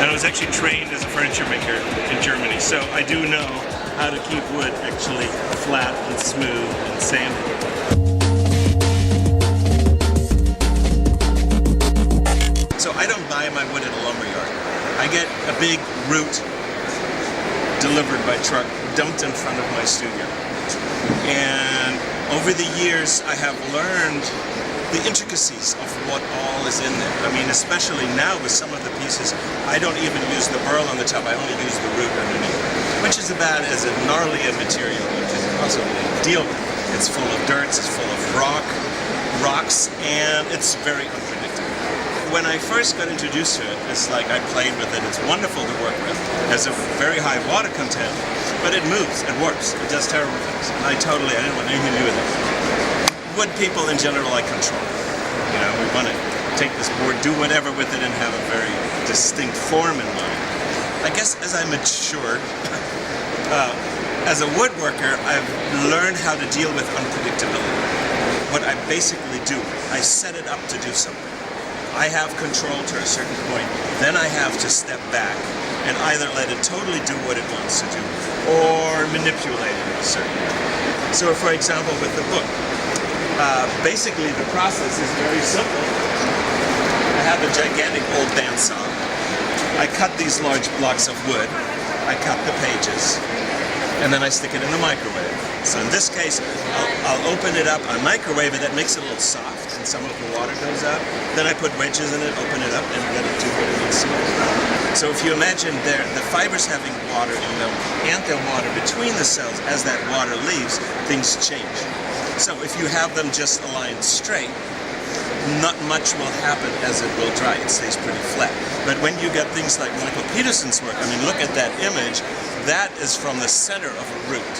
And I was actually trained as a furniture maker in Germany, so I do know how to keep wood actually flat and smooth and sanded. So I don't buy my wood at a lumber yard. I get a big root delivered by truck, dumped in front of my studio. And over the years, I have learned the intricacies of what all is in there. I mean, especially now with some of the pieces, I don't even use the burl on the top, I only use the root underneath, which is about as gnarly a material you can possibly deal with. It's full of dirt, it's full of rocks, and it's very unpredictable. When I first got introduced to it, it's like I played with it. It's wonderful to work with. It has a very high water content, but it moves, it warps, it does terrible things. And I didn't want anything to do with it. Wood people in general like control. You know, we want to take this board, do whatever with it, and have a very distinct form in mind. I guess as I matured, as a woodworker, I've learned how to deal with unpredictability. What I basically do, I set it up to do something. I have control to a certain point, then I have to step back and either let it totally do what it wants to do or manipulate it in a certain way. So for example, with the book, basically the process is very simple. I have a gigantic old bandsaw. I cut these large blocks of wood, I cut the pages, and then I stick it in the microwave. So in this case, I'll open it up, I microwave it, that makes it a little soft, and some of the water goes out. Then I put wedges in it, open it up, and let it do what it needs to do. So if you imagine the fibers having water in them, and the water between the cells, as that water leaves, things change. So if you have them just aligned straight, not much will happen as it will dry. It stays pretty flat. But when you get things like Michael Peterson's work, I mean, look at that image. That is from the center of a root.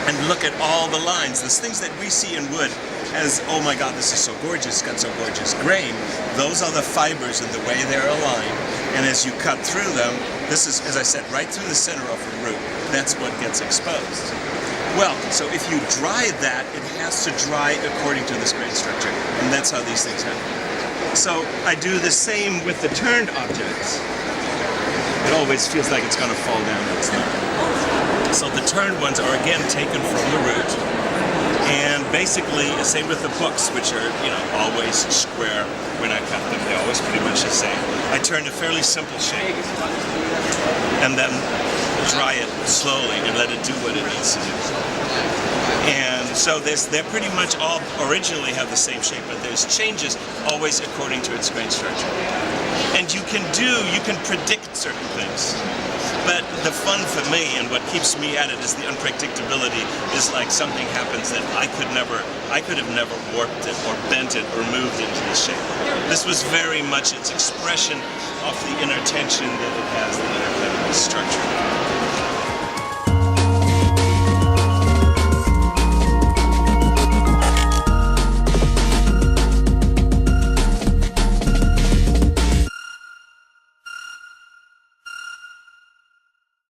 And look at all the lines. Those things that we see in wood as, oh my God, this is so gorgeous, it's got so gorgeous grain. Those are the fibers and the way they're aligned. And as you cut through them, this is, as I said, right through the center of a root. That's what gets exposed. Well, so if you dry that, it has to dry according to this grain structure, and that's how these things happen. So I do the same with the turned objects. It always feels like it's going to fall down, but it's not. So the turned ones are again taken from the root, and basically the same with the books, which are, you know, always square when I cut them. They're always pretty much the same. I turn a fairly simple shape, and then dry it slowly and let it do what it needs to do. And so they're pretty much all originally have the same shape, but there's changes always according to its grain structure. And you can predict certain things. But the fun for me and what keeps me at it is the unpredictability. Is like something happens that I could have never warped it or bent it or moved into the shape. This was very much its expression of the inner tension that it